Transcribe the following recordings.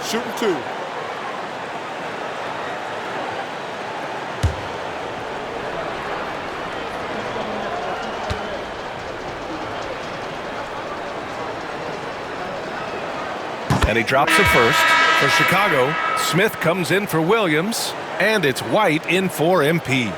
shooting 2. And he drops it first. For Chicago, Smith comes in for Williams, and it's White in for MP.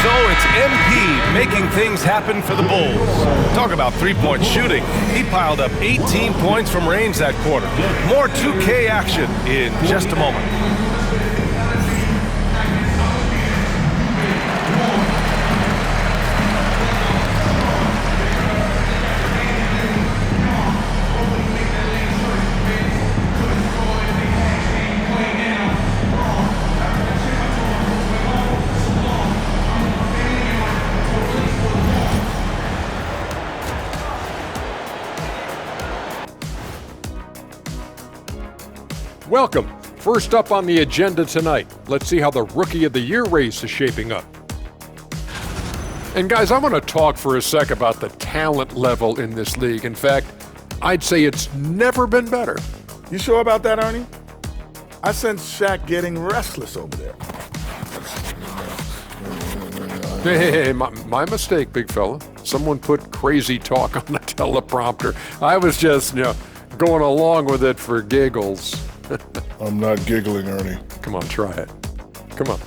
So it's MP making things happen for the Bulls. Talk about three-point shooting. He piled up 18 points from range that quarter. More 2K action in just a moment. Welcome. First up on the agenda tonight, let's see how the Rookie of the Year race is shaping up. And guys, I want to talk for a sec about the talent level in this league. In fact, I'd say it's never been better. You sure about that, Ernie? I sense Shaq getting restless over there. Hey, my mistake, big fella. Someone put crazy talk on the teleprompter. I was just, going along with it for giggles. I'm not giggling, Ernie. Come on, try it. Come on.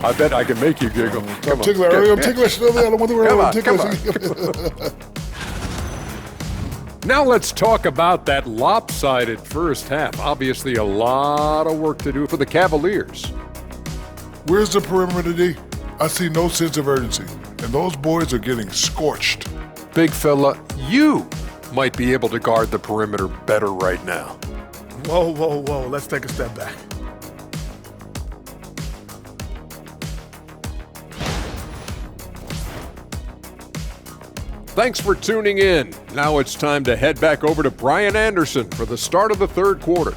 I bet I can make you giggle. I'm ticklish, Ernie. I'm ticklish. I don't want to worry about ticklish. Now let's talk about that lopsided first half. Obviously, a lot of work to do for the Cavaliers. Where's the perimeter, D? I see no sense of urgency, and those boys are getting scorched. Big fella, you might be able to guard the perimeter better right now. Whoa. Let's take a step back. Thanks for tuning in. Now it's time to head back over to Brian Anderson for the start of the third quarter.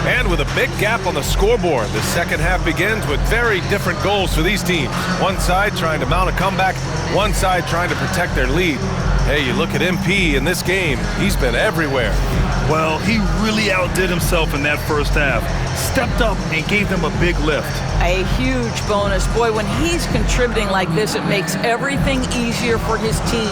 And with a big gap on the scoreboard, the second half begins with very different goals for these teams. One side trying to mount a comeback, one side trying to protect their lead. Hey, you look at MP in this game, he's been everywhere. Well, he really outdid himself in that first half. Stepped up and gave them a big lift. A huge bonus. Boy, when he's contributing like this, it makes everything easier for his team.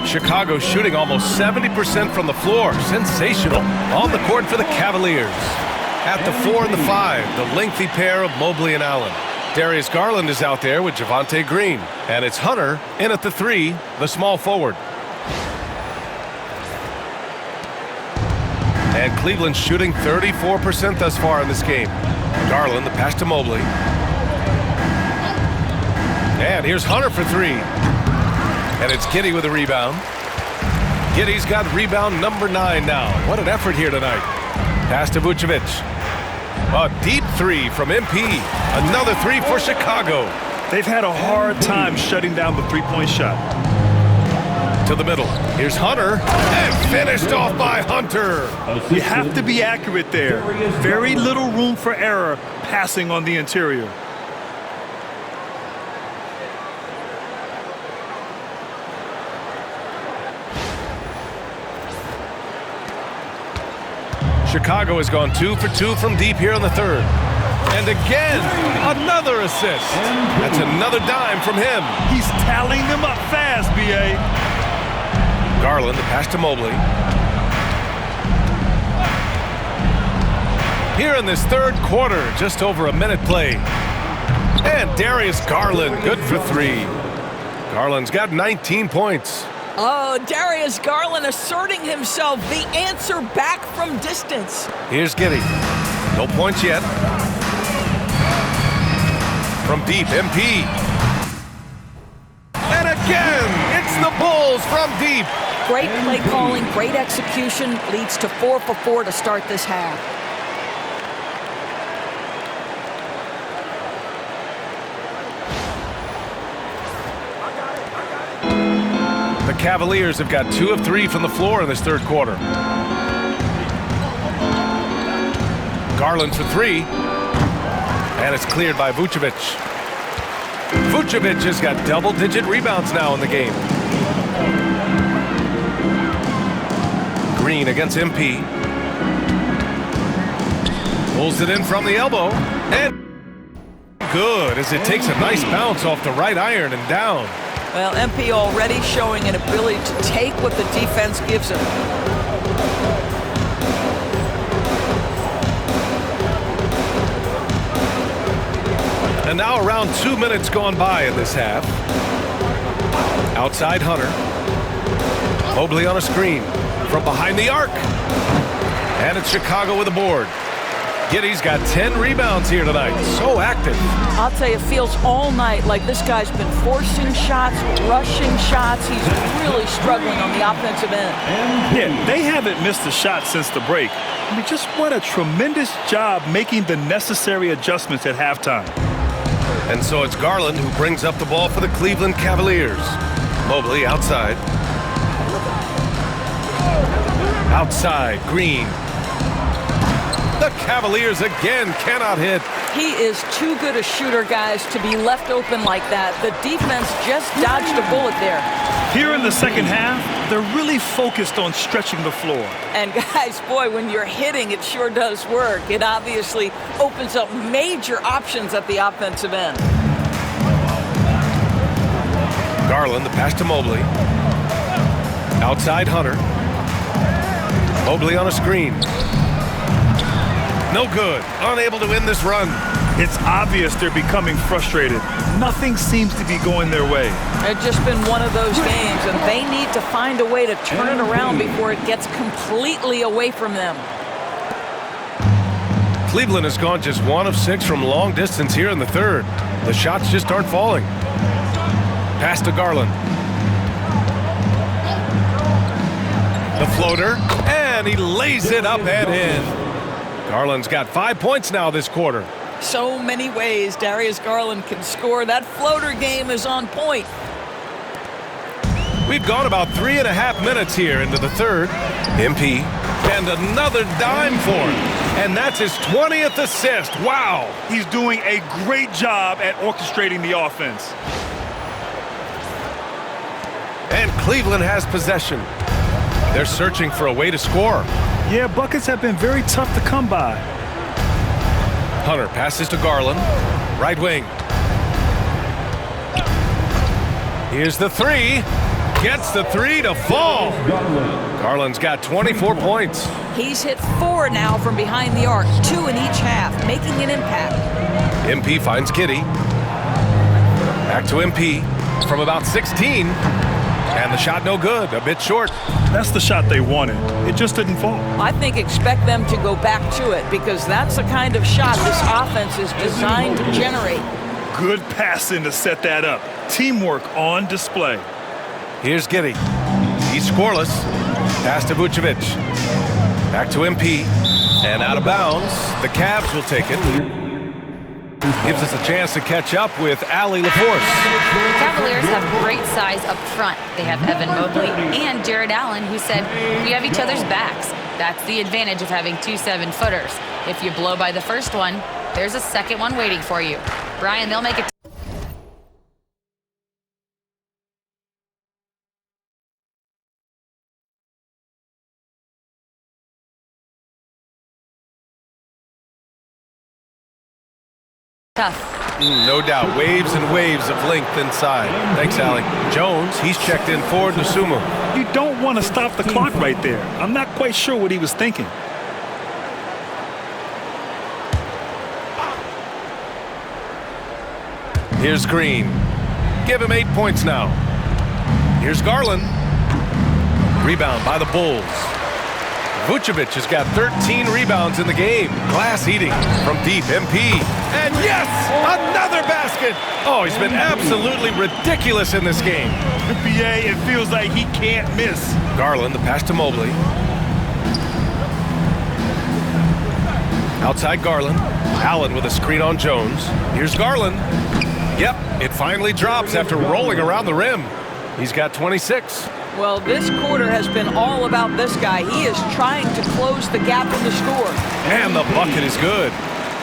Chicago shooting almost 70% from the floor. Sensational. On the court for the Cavaliers. At the 4 and the 5, the lengthy pair of Mobley and Allen. Darius Garland is out there with Javonte Green. And it's Hunter in at the 3, the small forward. And Cleveland shooting 34% thus far in this game. Garland, the pass to Mobley. And here's Hunter for 3. And it's Giddey with a rebound. Giddey's got rebound number 9 now. What an effort here tonight. Pass to Vucevic. A deep 3 from MP. Another 3 for Chicago. They've had a hard time shutting down the three-point shot. To the middle. Here's Hunter. And finished off by Hunter. You have to be accurate there. Very little room for error passing on the interior. Chicago has gone 2 for 2 from deep here in the third. And again, another assist. That's another dime from him. He's tallying them up fast, B.A. Garland, the pass to Mobley. Here in this third quarter, just over a minute played. And Darius Garland, good for three. Garland's got 19 points. Oh, Darius Garland asserting himself, the answer back from distance. Here's Giddey. No points yet. From deep, MP. And again, it's the Bulls from deep. Great play calling, great execution, leads to 4 for 4 to start this half. The Cavaliers have got 2 of 3 from the floor in this third quarter. Garland for 3. And it's cleared by Vucevic. Vucevic has got double-digit rebounds now in the game. Green against MP. Pulls it in from the elbow. And good as it takes a nice bounce off the right iron and down. Well, MP already showing an ability to take what the defense gives him. And now around 2 minutes gone by in this half. Outside Hunter. Mobley on a screen from behind the arc. And it's Chicago with a board. Giddey's got 10 rebounds here tonight. So active. I'll tell you, it feels all night like this guy's been forcing shots, rushing shots. He's really struggling on the offensive end. Yeah, they haven't missed a shot since the break. I mean, just what a tremendous job making the necessary adjustments at halftime. And so it's Garland who brings up the ball for the Cleveland Cavaliers. Mobley outside. Outside, Green. The Cavaliers again cannot hit. He is too good a shooter, guys, to be left open like that. The defense just dodged a bullet there. Here in the second half, they're really focused on stretching the floor. And guys, boy, when you're hitting, it sure does work. It obviously opens up major options at the offensive end. Garland, the pass to Mobley. Outside Hunter. Mobley on a screen. No good. Unable to win this run. It's obvious they're becoming frustrated. Nothing seems to be going their way. It's just been one of those games, and they need to find a way to turn it around before it gets completely away from them. Cleveland has gone just 1 of 6 from long distance here in the third. The shots just aren't falling. Pass to Garland. The floater, and he lays it up and in. Garland's got 5 points now this quarter. So many ways Darius Garland can score. That floater game is on point. We've gone about 3.5 minutes here into the third. MP, and another dime for him. And that's his 20th assist. Wow. He's doing a great job at orchestrating the offense. And Cleveland has possession. They're searching for a way to score. Yeah, buckets have been very tough to come by. Hunter passes to Garland. Right wing. Here's the three. Gets the three to fall. Garland's got 24 points. He's hit 4 now from behind the arc, 2 in each half, making an impact. MP finds Giddey. Back to MP from about 16. And the shot no good, a bit short. That's the shot they wanted. It just didn't fall. I think expect them to go back to it because that's the kind of shot this offense is designed to generate. Good passing to set that up. Teamwork on display. Here's Giddey. He's scoreless. Pass to Vucevic. Back to MP. And out of bounds. The Cavs will take it. Gives us a chance to catch up with Allie LaForce. The Cavaliers have great size up front. They have Evan Mobley and Jared Allen, who said, we have each other's backs. That's the advantage of having 2 7-footers. If you blow by the first one, there's a second one waiting for you. Brian, they'll make it. Tough. No doubt. Waves and waves of length inside. Thanks, Allie. Jones, he's checked in forward to Sumo. You don't want to stop the clock right there. I'm not quite sure what he was thinking. Here's Green. Give him 8 points now. Here's Garland. Rebound by the Bulls. Vucevic has got 13 rebounds in the game. Glass eating from deep. MP. And yes, another basket. Oh, he's been absolutely ridiculous in this game. BA, it feels like he can't miss. Garland, the pass to Mobley. Outside Garland. Allen with a screen on Jones. Here's Garland. Yep, it finally drops after rolling around the rim. He's got 26. Well, this quarter has been all about this guy. He is trying to close the gap in the score. And the bucket is good.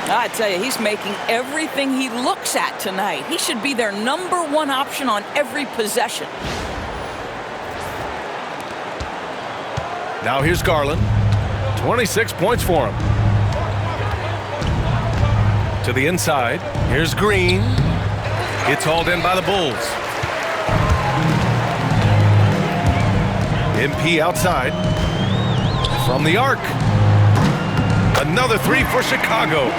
I tell you, he's making everything he looks at tonight. He should be their #1 option on every possession. Now here's Garland. 26 points for him. To the inside. Here's Green. It's hauled in by the Bulls. MP outside. From the arc. Another three for Chicago.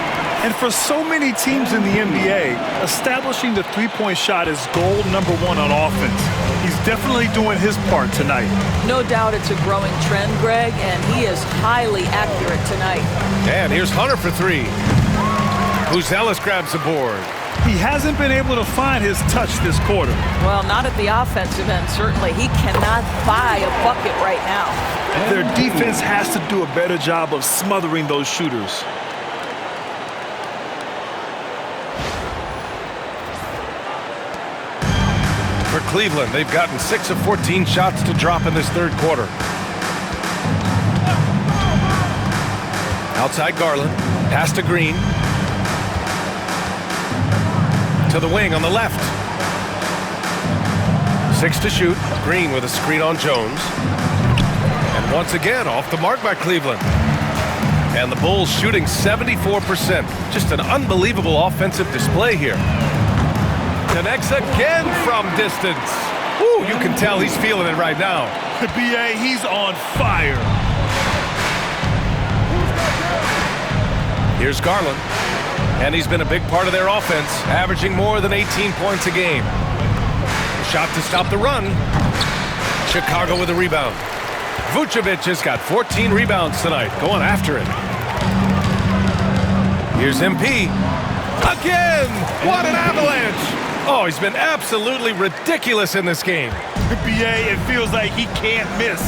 And for so many teams in the NBA, establishing the three-point shot is goal #1 on offense. He's definitely doing his part tonight. No doubt it's a growing trend, Greg, and he is highly accurate tonight. And here's Hunter for three. Buzelis grabs the board. He hasn't been able to find his touch this quarter. Well, not at the offensive end, certainly. He cannot buy a bucket right now. Their defense has to do a better job of smothering those shooters. For Cleveland, they've gotten 6 of 14 shots to drop in this third quarter. Outside Garland. Pass to Green. To the wing on the left. 6 to shoot. Green with a screen on Jones. And once again, off the mark by Cleveland. And the Bulls shooting 74%. Just an unbelievable offensive display here. Connects again from distance. Ooh, you can tell he's feeling it right now. BA, he's on fire. Here's Garland. And he's been a big part of their offense, averaging more than 18 points a game. Shot to stop the run. Chicago with a rebound. Vucevic has got 14 rebounds tonight, going after it. Here's MP. Again! What an avalanche! Oh, he's been absolutely ridiculous in this game. BA, it feels like he can't miss.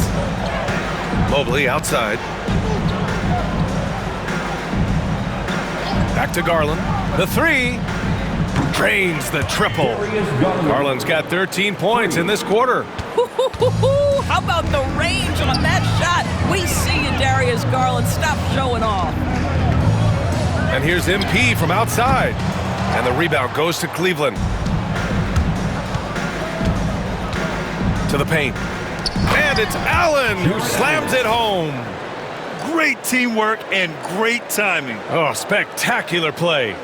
Mobley outside. Back to Garland. The three. Drains the triple. Garland's got 13 points in this quarter. How about the range on that shot? We see you, Darius Garland. Stop showing off. And here's MP from outside. And the rebound goes to Cleveland. To the paint. And it's Allen who slams it home. Great teamwork and great timing. Oh, spectacular play.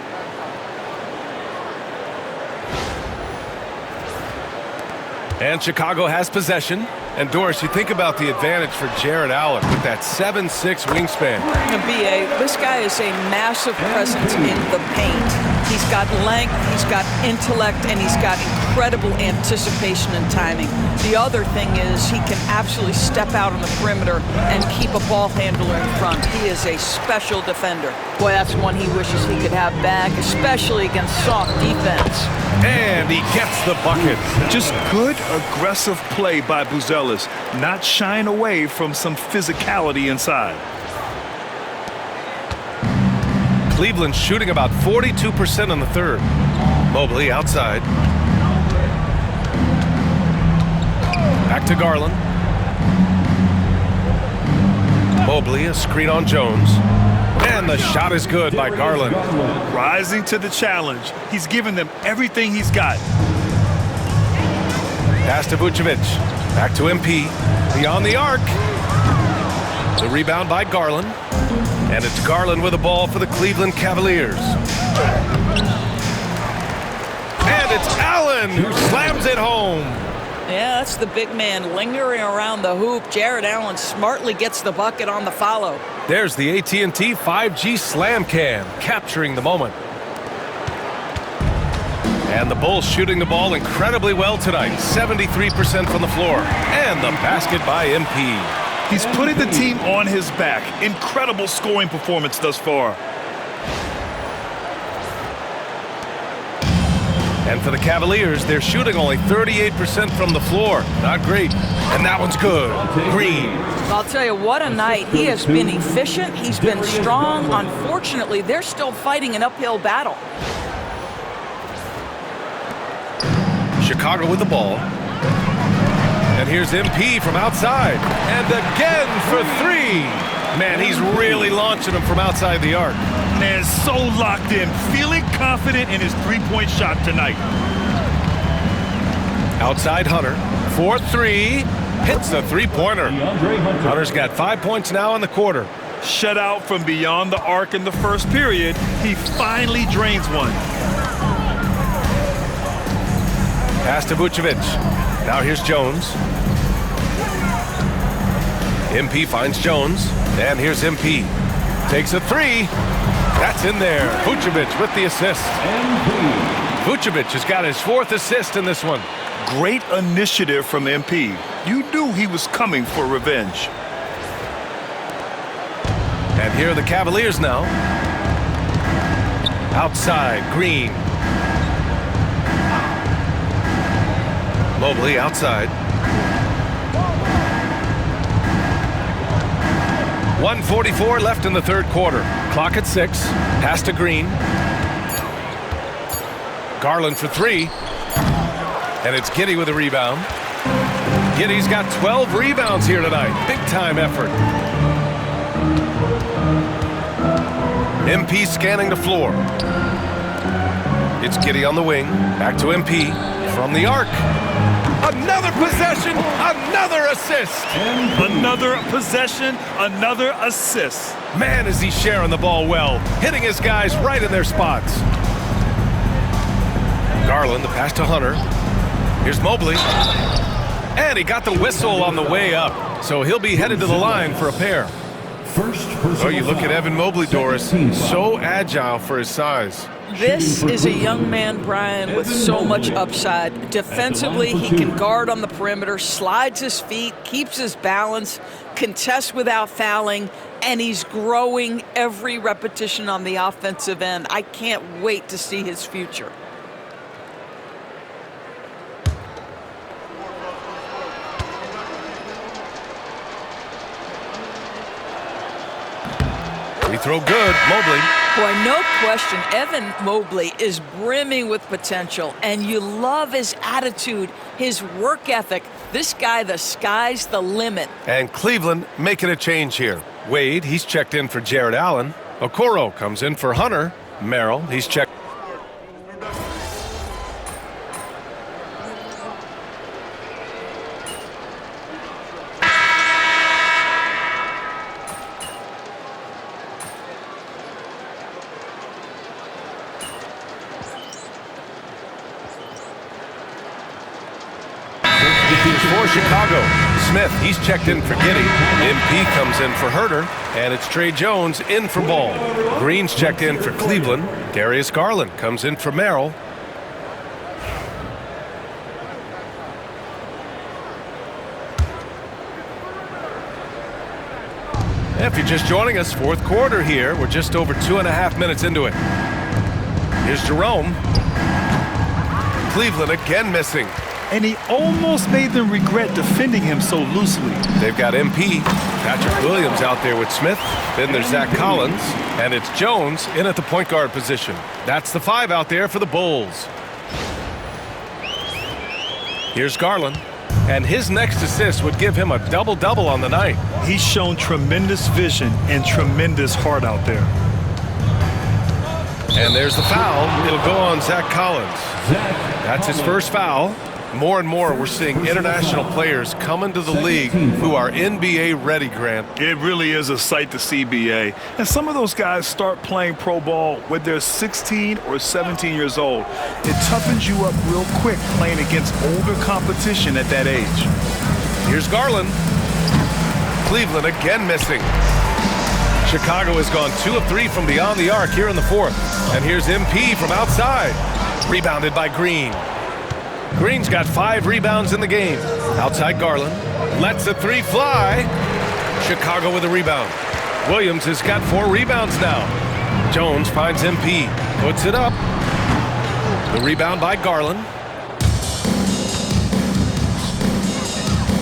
And Chicago has possession. And Doris, you think about the advantage for Jared Allen with that 7'6" wingspan. BA, this guy is a massive presence in the paint. He's got length, he's got intellect, and he's got incredible anticipation and timing. The other thing is he can absolutely step out on the perimeter and keep a ball handler in front. He is a special defender. Boy, that's one he wishes he could have back, especially against soft defense. And he gets the bucket. Just good, aggressive play by Buzelis, not shying away from some physicality inside. Cleveland shooting about 42% in the third. Mobley outside. Back to Garland. Mobley, a screen on Jones. And the shot is good by Garland. Rising to the challenge. He's given them everything he's got. Pass to Vucevic. Back to MP. Beyond the arc. The rebound by Garland. And it's Garland with the ball for the Cleveland Cavaliers. it's Allen who slams it home. Yeah, that's the big man lingering around the hoop. Jared Allen smartly gets the bucket on the follow. There's the AT&T 5G Slam Cam, capturing the moment. And the Bulls shooting the ball incredibly well tonight, 73% from the floor. And the basket by MP. He's putting the team on his back. Incredible scoring performance thus far. And for the Cavaliers, they're shooting only 38% from the floor. Not great. And that one's good. Green. I'll tell you, what a night. He has been efficient. He's been strong. Unfortunately, they're still fighting an uphill battle. Chicago with the ball. And here's MP from outside. And again for three. Man, he's really launching them from outside the arc. Man, so locked in, feeling confident in his three-point shot tonight. Outside Hunter, 4-3, hits the three-pointer. Hunter's got 5 points now in the quarter. Shut out from beyond the arc in the first period, he finally drains one. Pass to Vucevic. Now here's Jones. MP finds Jones, and here's MP. Takes a three. That's in there. Vucevic with the assist. Vucevic has got his 4th assist in this one. Great initiative from MP. You knew he was coming for revenge. And here are the Cavaliers now. Outside, Green. Mobley outside. 1:44 left in the third quarter. Clock at 6. Pass to Green. Garland for three. And it's Giddey with a rebound. Giddey's got 12 rebounds here tonight. Big time effort. MP scanning the floor. It's Giddey on the wing. Back to MP. From the arc. Another possession, another assist. Another possession, another assist. Man, is he sharing the ball well, hitting his guys right in their spots. Garland, the pass to Hunter. Here's Mobley. And he got the whistle on the way up, so he'll be headed to the line for a pair. Oh, you look at Evan Mobley, Doris, so agile for his size. This is a young man, Brian, with so much upside. Defensively, he can guard on the perimeter, slides his feet, keeps his balance, contests without fouling, and he's growing every repetition on the offensive end. I can't wait to see his future. Free throw good, Mobley. Boy, no question, Evan Mobley is brimming with potential, and you love his attitude, his work ethic. This guy, the sky's the limit. And Cleveland making a change here. Wade, he's checked in for Jared Allen. Okoro comes in for Hunter. Merrill, he's checked. For Chicago, Smith, he's checked in for Giddey. MP comes in for Herter, and it's Trey Jones in for Ball. Green's checked in for Cleveland. Darius Garland comes in for Merrill. If you're just joining us, fourth quarter here. We're just over 2.5 minutes into it. Here's Jerome. Cleveland again missing. And he almost made them regret defending him so loosely. They've got MP, Patrick Williams out there with Smith. Then there's Zach Collins, and it's Jones in at the point guard position. That's the 5 out there for the Bulls. Here's Garland, and his next assist would give him a double-double on the night. He's shown tremendous vision and tremendous heart out there. And there's the foul. It'll go on Zach Collins. That's his first foul. More and more, we're seeing international players come into the league who are NBA ready, Grant. It really is a sight to see, BA. And some of those guys start playing pro ball when they're 16 or 17 years old. It toughens you up real quick playing against older competition at that age. Here's Garland. Cleveland again missing. Chicago has gone 2 of 3 from beyond the arc here in the fourth. And here's MP from outside. Rebounded by Green. Green's got 5 rebounds in the game. Outside Garland. Lets the 3 fly. Chicago with a rebound. Williams has got 4 rebounds now. Jones finds MP. Puts it up. The rebound by Garland.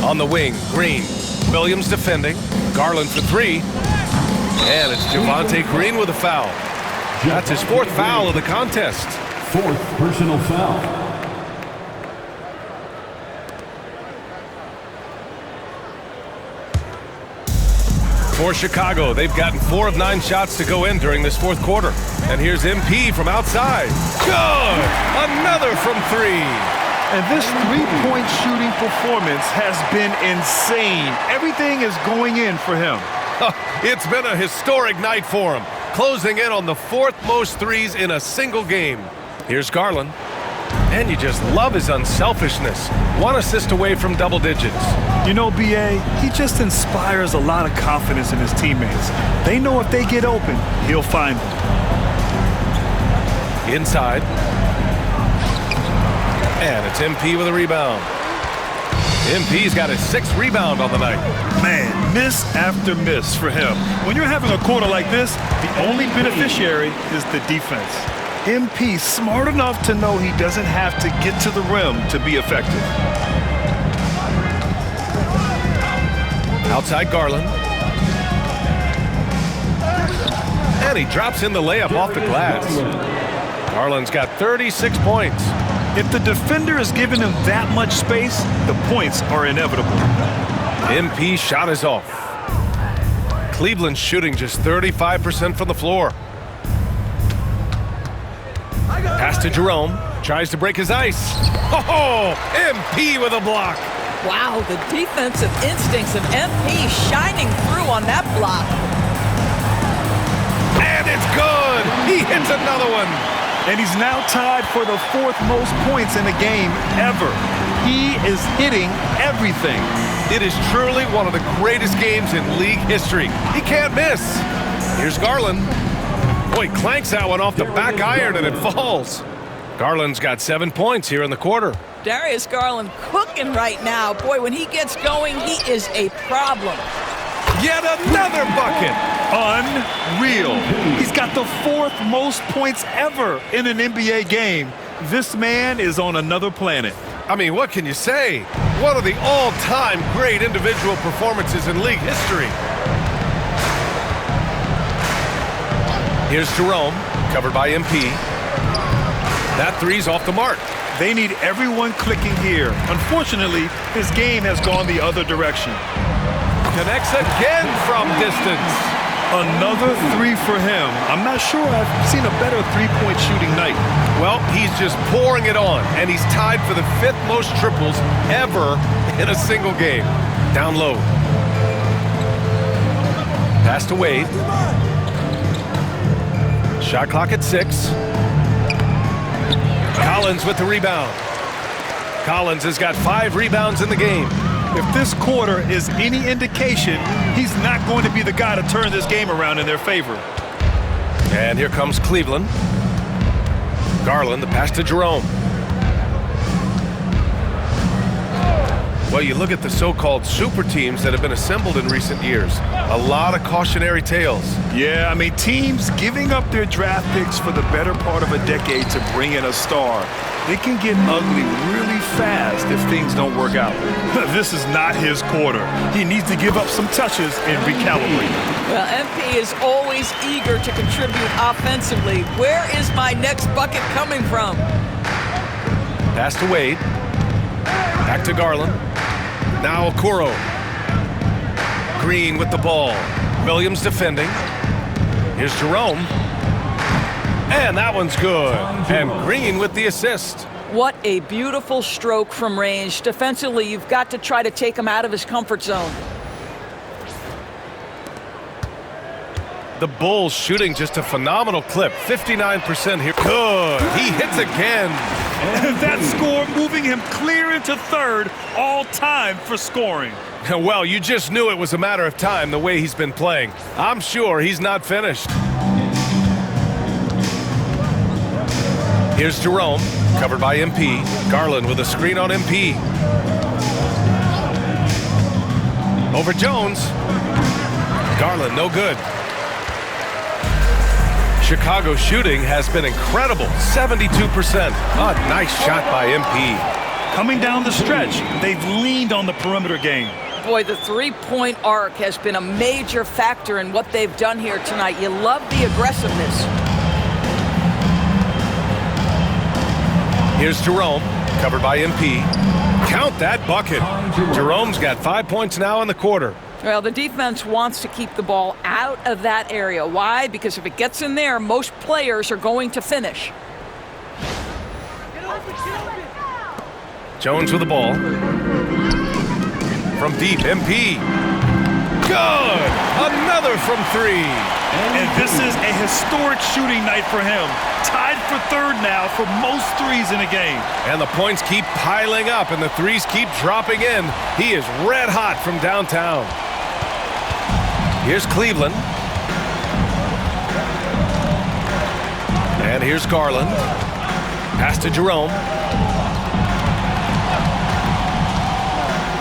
On the wing, Green. Williams defending. Garland for 3. And it's Javonte Green with a foul. That's his 4th foul of the contest. 4th personal foul. For Chicago, they've gotten 4 of 9 shots to go in during this 4th quarter. And here's MP from outside. Good! Another from 3. And this three-point shooting performance has been insane. Everything is going in for him. It's been a historic night for him, closing in on the 4th most threes in a single game. Here's Garland. And you just love his unselfishness. 1 assist away from double digits. You know, BA, he just inspires a lot of confidence in his teammates. They know if they get open, he'll find them. Inside. And it's MP with a rebound. MP's got his 6th rebound on the night. Man, miss after miss for him. When you're having a quarter like this, the only beneficiary is the defense. MP smart enough to know he doesn't have to get to the rim to be effective. Outside Garland. And he drops in the layup off the glass. Garland's got 36 points. If the defender is giving him that much space, the points are inevitable. MP shot is off. Cleveland shooting just 35% from the floor. Pass to Jerome. Tries to break his ice. Oh, MP with a block. Wow, the defensive instincts of MP shining through on that block. And it's good. He hits another one. And he's now tied for the 4th most points in a game ever. He is hitting everything. It is truly one of the greatest games in league history. He can't miss. Here's Garland. Boy, clanks that one off the back iron and it falls. Garland's got 7 points here in the quarter. Darius Garland cooking right now. Boy, when he gets going, he is a problem. Yet another bucket. Unreal. He's got the 4th most points ever in an NBA game. This man is on another planet. I mean, what can you say? One of the all-time great individual performances in league history. Here's Jerome, covered by MP. That 3's off the mark. They need everyone clicking here. Unfortunately, his game has gone the other direction. Connects again from distance. Another 3 for him. I'm not sure I've seen a better three-point shooting night. Well, he's just pouring it on, and he's tied for the 5th most triples ever in a single game. Down low. Pass to Wade. Shot clock at 6. Collins with the rebound. Collins has got 5 rebounds in the game. If this quarter is any indication, he's not going to be the guy to turn this game around in their favor. And here comes Cleveland. Garland, the pass to Jerome. Well, you look at the so-called super teams that have been assembled in recent years. A lot of cautionary tales. Yeah, I mean, teams giving up their draft picks for the better part of a decade to bring in a star. It can get ugly really fast if things don't work out. This is not his quarter. He needs to give up some touches and recalibrate. Well, MP is always eager to contribute offensively. Where is my next bucket coming from? Pass to Wade. Back to Garland. Now Okoro. Green with the ball. Williams defending. Here's Jerome. And that one's good. And Green with the assist. What a beautiful stroke from range. Defensively, you've got to try to take him out of his comfort zone. The Bulls shooting just a phenomenal clip. 59% here. Good. He hits again. And that score moving him clear into third, all time for scoring. Well, you just knew it was a matter of time the way he's been playing. I'm sure he's not finished. Here's Jerome, covered by MP. Garland with a screen on MP. Over Jones. Garland, no good. Chicago shooting has been incredible, 72%. A nice shot by MP. Coming down the stretch, they've leaned on the perimeter game. Boy, the three-point arc has been a major factor in what they've done here tonight. You love the aggressiveness. Here's Jerome, covered by MP. Count that bucket. Jerome's got 5 points now in the quarter. Well, the defense wants to keep the ball out of that area. Why? Because if it gets in there, most players are going to finish. Jones with the ball. From deep, MP. Good! Another from three. And this is a historic shooting night for him. Tied for third now for most threes in a game. And the points keep piling up and the threes keep dropping in. He is red hot from downtown. Here's Cleveland. And here's Garland. Pass to Jerome.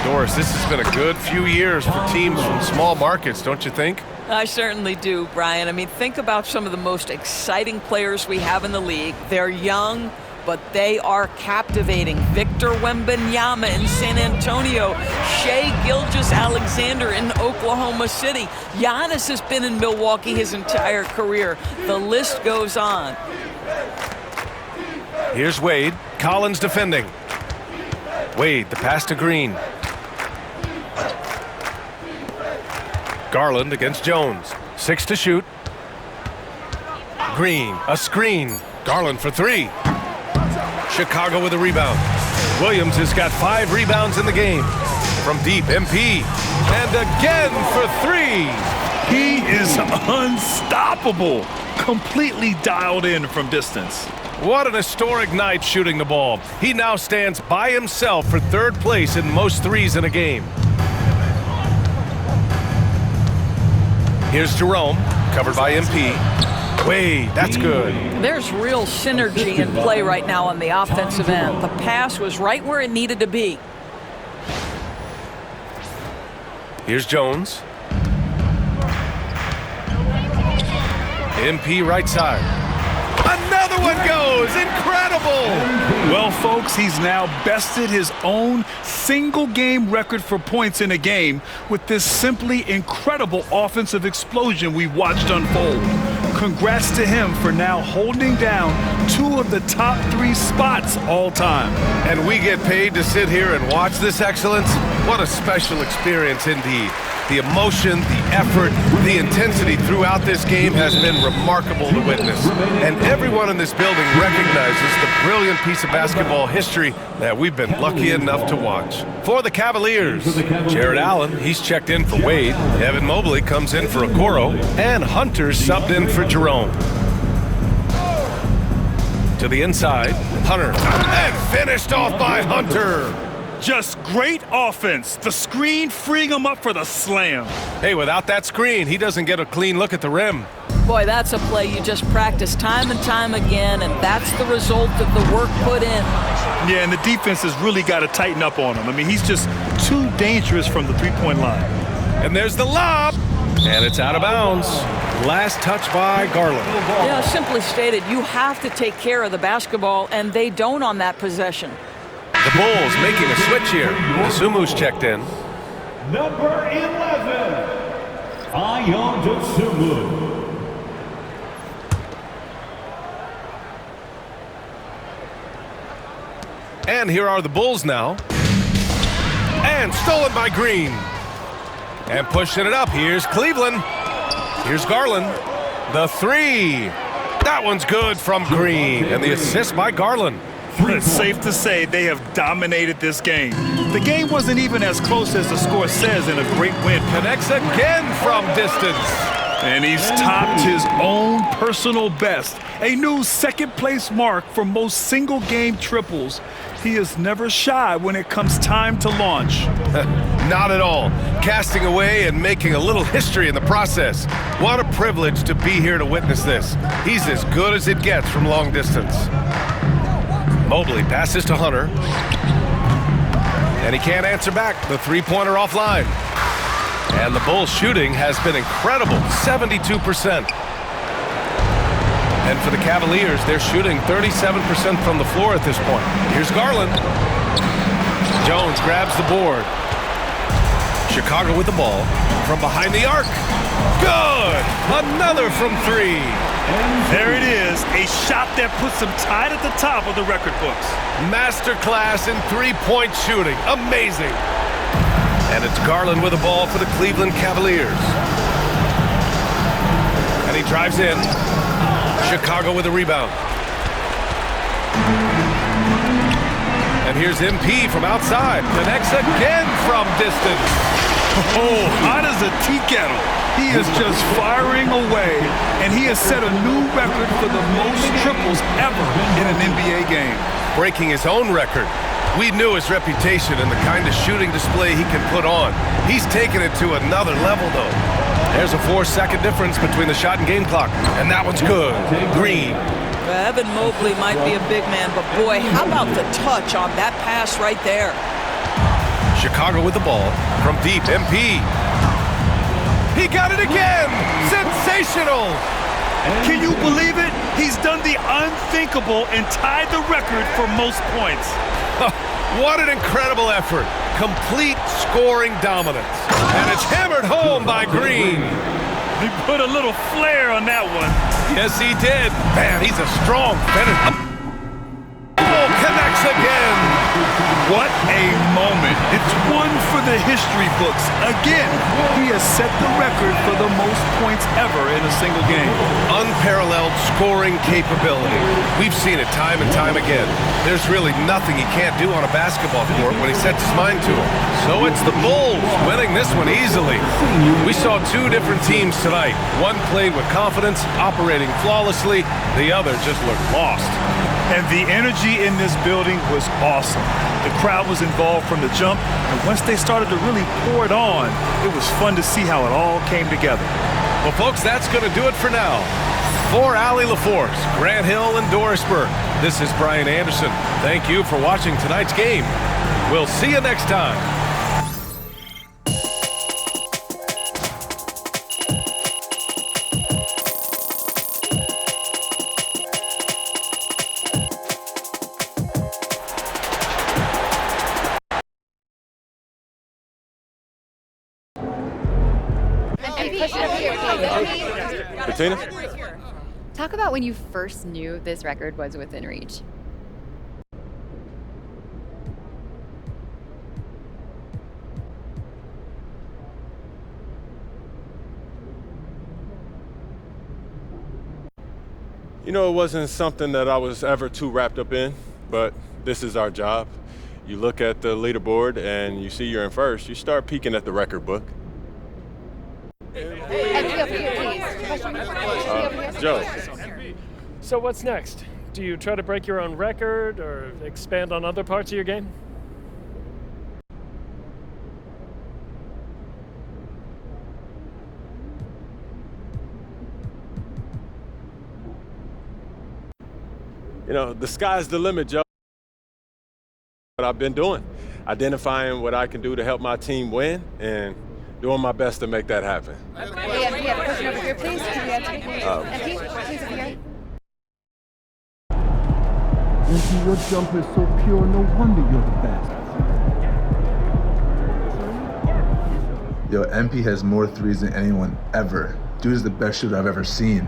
Doris, this has been a good few years for teams from small markets, don't you think? I certainly do, Brian. I mean, think about some of the most exciting players we have in the league. They're young, but they are captivating. Victor Wembanyama in San Antonio. Shai Gilgeous-Alexander in Oklahoma City. Giannis has been in Milwaukee his entire career. The list goes on. Here's Wade. Collins defending. Wade, the pass to Green. Garland against Jones. 6 to shoot. Green, a screen. Garland for three. Chicago with a rebound. Williams has got 5 rebounds in the game. From deep, MP. And again for three. He is unstoppable. Completely dialed in from distance. What an historic night shooting the ball. He now stands by himself for third place in most threes in a game. Here's Jerome, covered by MP. Wade, that's good. There's real synergy in play right now on the offensive end. The pass was right where it needed to be. Here's Jones. MP right side. Another one goes! Incredible! Well, folks, he's now bested his own single-game record for points in a game with this simply incredible offensive explosion we watched unfold. Congrats to him for now holding down 2 of the top 3 spots all time. And we get paid to sit here and watch this excellence? What a special experience indeed. The emotion, the effort, the intensity throughout this game has been remarkable to witness. And everyone in this building recognizes the brilliant piece of basketball history that we've been lucky enough to watch. For the Cavaliers, Jared Allen, he's checked in for Wade. Evan Mobley comes in for Okoro. And Hunter subbed in for Jerome. To the inside, Hunter. And finished off by Hunter. Just great offense. The screen freeing him up for the slam. Hey, without that screen, he doesn't get a clean look at the rim. Boy, that's a play you just practice time and time again, and that's the result of the work put in. Yeah, and the defense has really got to tighten up on him. I mean, he's just too dangerous from the three-point line. And there's the lob, and it's out of bounds. Last touch by Garland. Yeah, simply stated, you have to take care of the basketball, and they don't on that possession. The Bulls making a switch here. Asumu's checked in. Number 11, Ayon Dosunmu. And here are the Bulls now. And stolen by Green. And pushing it up. Here's Cleveland. Here's Garland. The three. That one's good from Green. And the assist by Garland. It's safe to say they have dominated this game. The game wasn't even as close as the score says in a great win. Connects again from distance. And he's topped his own personal best. A new second-place mark for most single-game triples. He is never shy when it comes time to launch. Not at all. Casting away and making a little history in the process. What a privilege to be here to witness this. He's as good as it gets from long distance. Mobley passes to Hunter. And he can't answer back. The three-pointer offline. And the Bulls' shooting has been incredible, 72%. And for the Cavaliers, they're shooting 37% from the floor at this point. Here's Garland. Jones grabs the board. Chicago with the ball from behind the arc. Good! Another from three. There it is, a shot that puts them tied at the top of the record books. Masterclass in three-point shooting. Amazing. And it's Garland with the ball for the Cleveland Cavaliers. And he drives in. Chicago with a rebound. And here's MP from outside. Connects again from distance. Oh, hot as a tea kettle. He is just firing away, and he has set a new record for the most triples ever in an NBA game. Breaking his own record. We knew his reputation and the kind of shooting display he can put on. He's taken it to another level, though. There's a 4-second difference between the shot and game clock, and that one's good. Green. Evan Mobley might be a big man, but boy, how about the touch on that pass right there? Chicago with the ball from deep. MP. He got it again! Sensational! Can you believe it? He's done the unthinkable and tied the record for most points. What an incredible effort. Complete scoring dominance. And it's hammered home by Green. He put a little flair on that one. Yes, he did. Man, he's a strong finisher. Oh, connects again. What a moment. It's one for the history books. Again, he has set the record for the most points ever in a single game. Unparalleled scoring capability. We've seen it time and time again. There's really nothing he can't do on a basketball court when he sets his mind to it. So it's the Bulls winning this one easily. We saw two different teams tonight. One played with confidence, operating flawlessly. The other just looked lost. And the energy in this building was awesome. The crowd was involved from the jump, and once they started to really pour it on, it was fun to see how it all came together. Well, folks, that's going to do it for now. For Allie LaForce, Grant Hill, and Dorisburg, this is Brian Anderson. Thank you for watching tonight's game. We'll see you next time. Bettina? Talk about when you first knew this record was within reach. You know, it wasn't something that I was ever too wrapped up in, but this is our job. You look at the leaderboard and you see you're in first, you start peeking at the record book. Joe. So what's next? Do you try to break your own record or expand on other parts of your game? You know, the sky's the limit, Joe. What I've been doing, identifying what I can do to help my team win and doing my best to make that happen. We have a question over here, please. Can you answer? MP, please, over here. MP, your jump is so pure, no wonder you're the best. Yo, MP has more threes than anyone ever. Dude is the best shooter I've ever seen.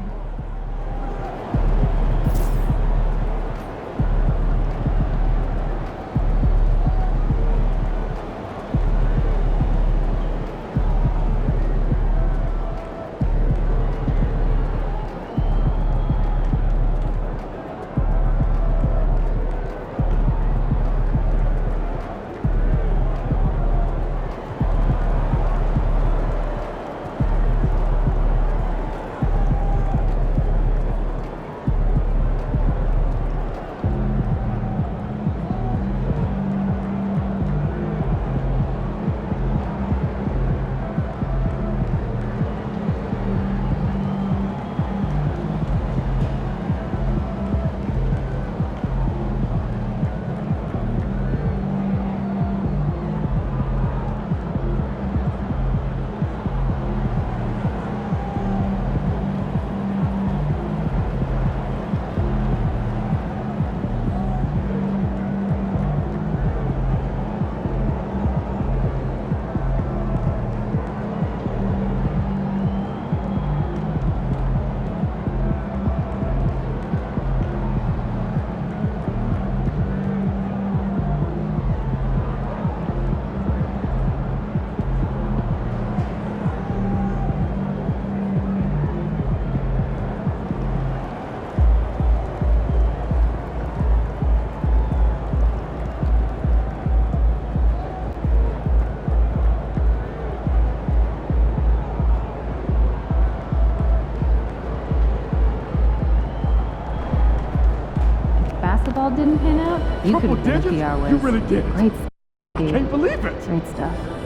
basketball didn't pan out, you could have been a PR whiz. You really did. Great stuff. Can't believe it. Great stuff.